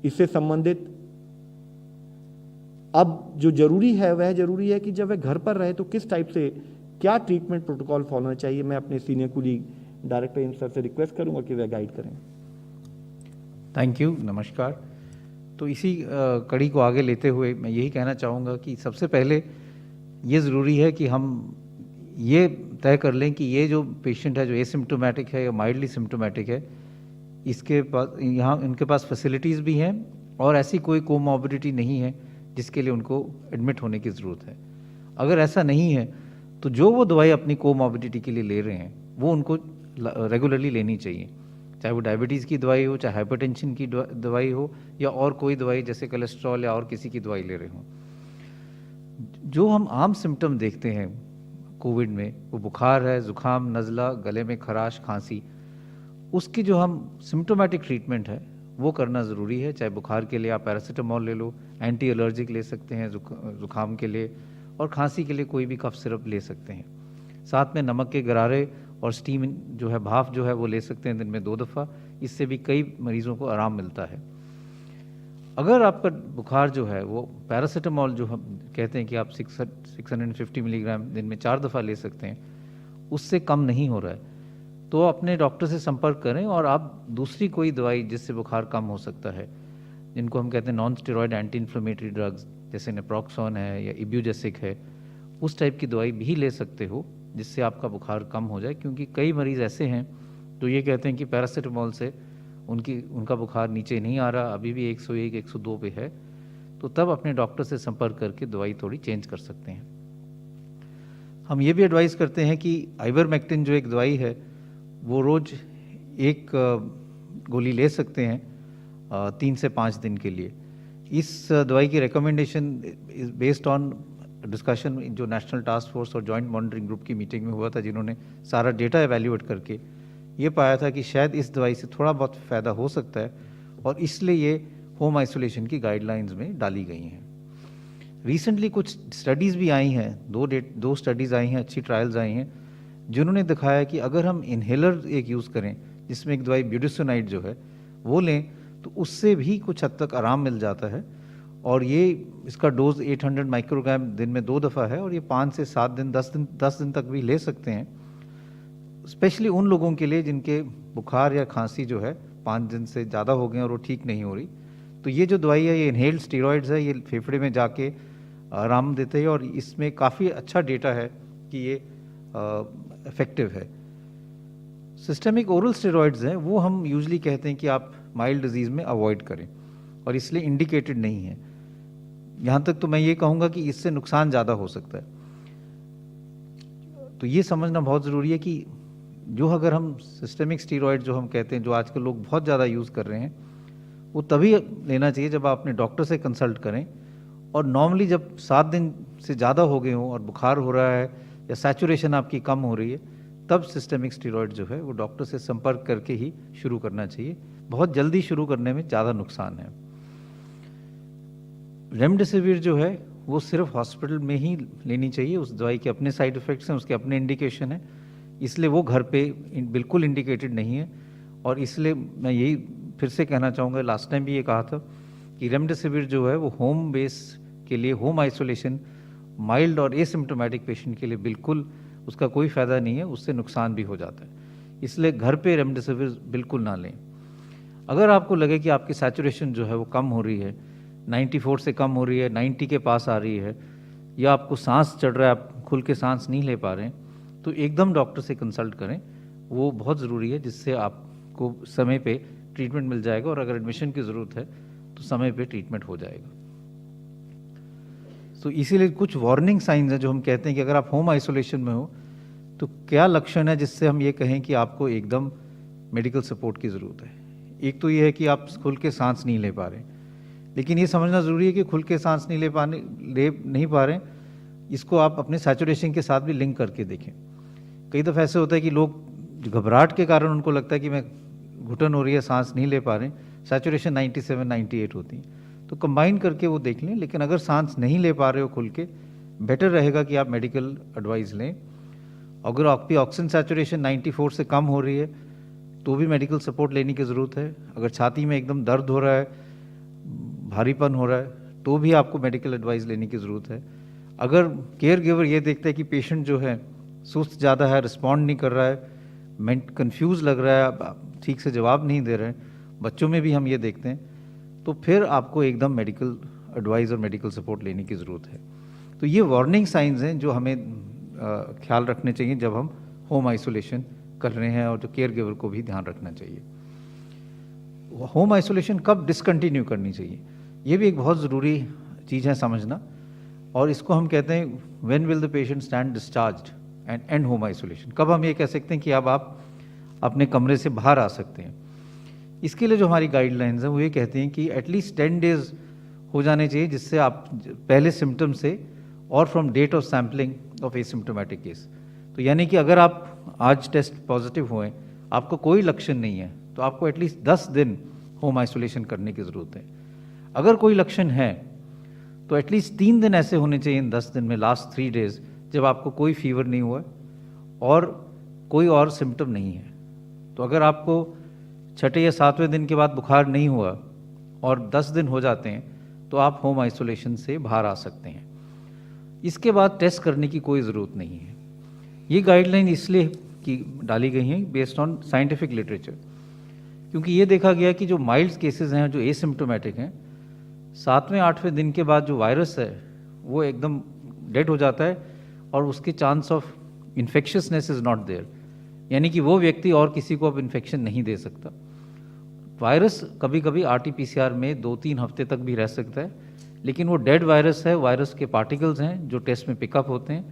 इससे संबंधित अब जो जरूरी है वह जरूरी है कि जब वह घर पर रहे तो किस टाइप से क्या ट्रीटमेंट प्रोटोकॉल फॉलो होना चाहिए। मैं अपने senior colleague director AIIMS sir से रिक्वेस्ट करूंगा कि वह गाइड करें। थैंक यू, नमस्कार। तो इसी कड़ी को आगे लेते हुए मैं यही कहना चाहूँगा कि सबसे पहले ये ज़रूरी है कि हम ये तय कर लें कि ये जो पेशेंट है जो एसिम्प्टोमेटिक है या माइल्डली सिम्प्टोमेटिक है, इसके पास यहाँ इनके पास फैसिलिटीज़ भी हैं और ऐसी कोई कोमॉर्बिडिटी नहीं है जिसके लिए उनको एडमिट होने की ज़रूरत है। अगर ऐसा नहीं है तो जो वो दवाई अपनी कोमॉर्बिडिटी के लिए ले रहे हैं वो उनको रेगुलरली लेनी चाहिए, चाहे वो डायबिटीज़ की दवाई हो, चाहे हाइपरटेंशन की दवाई हो या और कोई दवाई जैसे कोलेस्ट्रॉल या और किसी की दवाई ले रहे हों। जो हम आम सिम्टम देखते हैं कोविड में, वो बुखार है, ज़ुकाम, नज़ला, गले में खराश, खांसी, उसकी जो हम सिम्टोमेटिक ट्रीटमेंट है वो करना ज़रूरी है। चाहे बुखार के लिए आप पैरासीटामोल ले लो, एंटी एलर्जिक ले सकते हैं ज़ुकाम के लिए, और खांसी के लिए कोई भी कफ सिरप ले सकते हैं। साथ में नमक के गरारे और स्टीम जो है, भाप जो है वो ले सकते हैं दिन में 2 दफ़ा। इससे भी कई मरीज़ों को आराम मिलता है। अगर आपका बुखार जो है वो पैरासीटामोल जो हम कहते हैं कि आप 650 मिलीग्राम दिन में 4 दफ़ा ले सकते हैं, उससे कम नहीं हो रहा है तो अपने डॉक्टर से संपर्क करें और आप दूसरी कोई दवाई जिससे बुखार कम हो सकता है, जिनको हम कहते हैं non steroid anti inflammatory drugs जैसे नेप्रोक्सोन है या इब्यूजेसिक है, उस टाइप की दवाई भी ले सकते हो जिससे आपका बुखार कम हो जाए। क्योंकि कई मरीज़ ऐसे हैं तो ये कहते हैं कि पैरासीटामोल से उनका बुखार नीचे नहीं आ रहा, अभी भी 101 102 पे है, तो तब अपने डॉक्टर से संपर्क करके दवाई थोड़ी चेंज कर सकते हैं। हम ये भी एडवाइस करते हैं कि आइवरमेक्टिन जो एक दवाई है वो रोज़ 1 गोली ले सकते हैं 3 से 5 दिन के लिए। इस दवाई की recommendation is based on discussion जो नेशनल टास्क फोर्स और जॉइंट मॉनिटरिंग ग्रुप की मीटिंग में हुआ था, जिन्होंने सारा डेटा एवेल्यूएट करके ये पाया था कि शायद इस दवाई से थोड़ा बहुत फ़ायदा हो सकता है और इसलिए ये होम आइसोलेशन की गाइडलाइंस में डाली गई हैं। रिसेंटली कुछ स्टडीज़ भी आई हैं, 2 स्टडीज़ आई हैं, अच्छी ट्रायल्स आई हैं, जिन्होंने दिखाया कि अगर हम इन्हेलर एक यूज़ करें जिसमें एक दवाई ब्यूडिसोनाइड जो है वो लें तो उससे भी कुछ हद तक आराम मिल जाता है। और ये इसका डोज 800 माइक्रोग्राम दिन में 2 दफ़ा है और ये 5 से 7 दिन 10 दिन तक भी ले सकते हैं, स्पेशली उन लोगों के लिए जिनके बुखार या खांसी जो है 5 दिन से ज़्यादा हो गए और वो ठीक नहीं हो रही। तो ये जो दवाई है ये इनहेल्ड स्टेरॉइड्स है, ये फेफड़े में जाके आराम देते हैं और इसमें काफ़ी अच्छा डेटा है कि ये इफ़ेक्टिव है। सिस्टेमिक ओरल स्टेरॉइड्स हैं वो हम यूजली कहते हैं कि आप माइल्ड डिजीज़ में अवॉइड करें और इसलिए इंडिकेटेड नहीं है। यहाँ तक तो मैं ये कहूँगा कि इससे नुकसान ज़्यादा हो सकता है। तो ये समझना बहुत ज़रूरी है कि जो अगर हम सिस्टेमिक स्टेरॉइड जो हम कहते हैं, जो आजकल लोग बहुत ज़्यादा यूज़ कर रहे हैं, वो तभी लेना चाहिए जब आप अपने डॉक्टर से कंसल्ट करें। और नॉर्मली जब 7 दिन से ज़्यादा हो गए हों और बुखार हो रहा है या सैचुरेशन आपकी कम हो रही है, तब सिस्टेमिक स्टेरॉइड जो है वो डॉक्टर से संपर्क करके ही शुरू करना चाहिए। बहुत जल्दी शुरू करने में ज़्यादा नुकसान है। रेमडेसिविर जो है वो सिर्फ हॉस्पिटल में ही लेनी चाहिए। उस दवाई के अपने साइड इफ़ेक्ट्स हैं, उसके अपने इंडिकेशन है, इसलिए वो घर पे बिल्कुल इंडिकेटेड नहीं है। और इसलिए मैं यही फिर से कहना चाहूँगा, लास्ट टाइम भी ये कहा था कि रेमडेसिविर जो है वो होम बेस के लिए, होम आइसोलेशन माइल्ड और एसिम्प्टोमेटिक पेशेंट के लिए बिल्कुल उसका कोई फ़ायदा नहीं है, उससे नुकसान भी हो जाता है। इसलिए घर पे रेमडेसिविर बिल्कुल ना लें। अगर आपको लगे कि आपकी सैचुरेशन जो है वो कम हो रही है, 94 से कम हो रही है, 90 के पास आ रही है, या आपको सांस चढ़ रहा है, आप खुल के सांस नहीं ले पा रहे हैं, तो एकदम डॉक्टर से कंसल्ट करें। वो बहुत ज़रूरी है, जिससे आपको समय पे ट्रीटमेंट मिल जाएगा और अगर एडमिशन की ज़रूरत है तो समय पे ट्रीटमेंट हो जाएगा। तो इसीलिए कुछ वार्निंग साइंस हैं जो हम कहते हैं कि अगर आप होम आइसोलेशन में हो तो क्या लक्षण है जिससे हम ये कहें कि आपको एकदम मेडिकल सपोर्ट की ज़रूरत है। एक तो ये है कि आप खुल के सांस नहीं ले पा रहे, लेकिन ये समझना ज़रूरी है कि खुल के सांस नहीं नहीं पा रहे, इसको आप अपने सैचुरेशन के साथ भी लिंक करके देखें। कई दफ़ा ऐसे होता है कि लोग घबराहट के कारण उनको लगता है कि मैं घुटन हो रही है, सांस नहीं ले पा रहे, सैचुरेशन 97 98 होती है, तो कंबाइन करके वो देख लें। लेकिन अगर सांस नहीं ले पा रहे हो खुल के, बेटर रहेगा कि आप मेडिकल एडवाइस लें। अगर आपकी ऑक्सीजन सैचुरेशन 94 से कम हो रही है तो भी मेडिकल सपोर्ट लेने की ज़रूरत है। अगर छाती में एकदम दर्द हो रहा है भारीपन हो रहा है तो भी आपको मेडिकल एडवाइस लेने की ज़रूरत है। अगर केयर गिवर ये देखता है कि पेशेंट जो है सुस्त ज़्यादा है, रिस्पॉन्ड नहीं कर रहा है, कंफ्यूज लग रहा है, ठीक से जवाब नहीं दे रहे हैं, बच्चों में भी हम ये देखते हैं, तो फिर आपको एकदम मेडिकल एडवाइस और मेडिकल सपोर्ट लेने की ज़रूरत है। तो ये वार्निंग साइंस हैं जो हमें ख्याल रखने चाहिए जब हम होम आइसोलेशन कर रहे हैं, और जो केयर गिवर को भी ध्यान रखना चाहिए। होम आइसोलेशन कब डिसकंटिन्यू करनी चाहिए, ये भी एक बहुत ज़रूरी चीज़ है समझना, और इसको हम कहते हैं when will the patient stand discharged and and home isolation. कब हम ये कह सकते हैं कि अब आप अपने कमरे से बाहर आ सकते हैं। इसके लिए जो हमारी गाइडलाइंस हैं वो ये कहती हैं कि एटलीस्ट 10 डेज हो जाने चाहिए जिससे आप पहले सिम्टम से, और from date of sampling of asymptomatic case. तो यानी कि अगर आप आज टेस्ट पॉजिटिव हुए, आपको कोई लक्षण नहीं है, तो आपको एटलीस्ट 10 दिन होम आइसोलेशन करने की ज़रूरत है। अगर कोई लक्षण है तो एटलीस्ट 3 दिन ऐसे होने चाहिए इन 10 दिन में, लास्ट 3 डेज, जब आपको कोई फीवर नहीं हुआ और कोई और सिम्टम नहीं है। तो अगर आपको 6ठे या 7वें दिन के बाद बुखार नहीं हुआ और 10 दिन हो जाते हैं तो आप होम आइसोलेशन से बाहर आ सकते हैं। इसके बाद टेस्ट करने की कोई ज़रूरत नहीं है। ये गाइडलाइन इसलिए की डाली गई हैं बेस्ड ऑन साइंटिफिक लिटरेचर, क्योंकि ये देखा गया कि जो माइल्ड केसेस हैं, जो एसिम्प्टोमेटिक हैं, 7वें 8वें दिन के बाद जो वायरस है वो एकदम डेड हो जाता है और उसके chance of infectiousness is not there, यानी कि वो व्यक्ति और किसी को अब इन्फेक्शन नहीं दे सकता। वायरस कभी कभी RT-PCR में 2-3 हफ्ते तक भी रह सकता है, लेकिन वो डेड वायरस है, वायरस के पार्टिकल्स हैं जो टेस्ट में पिकअप होते हैं,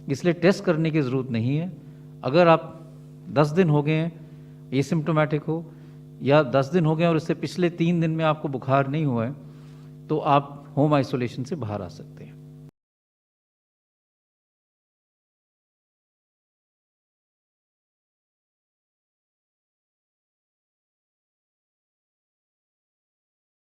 इसलिए टेस्ट करने की ज़रूरत नहीं है। अगर आप 10 दिन हो गए हैं एसिम्प्टोमेटिक हो, या 10 दिन हो गए और इससे पिछले 3 दिन में आपको बुखार नहीं हुआ है, तो आप होम आइसोलेशन से बाहर आ सकते हैं।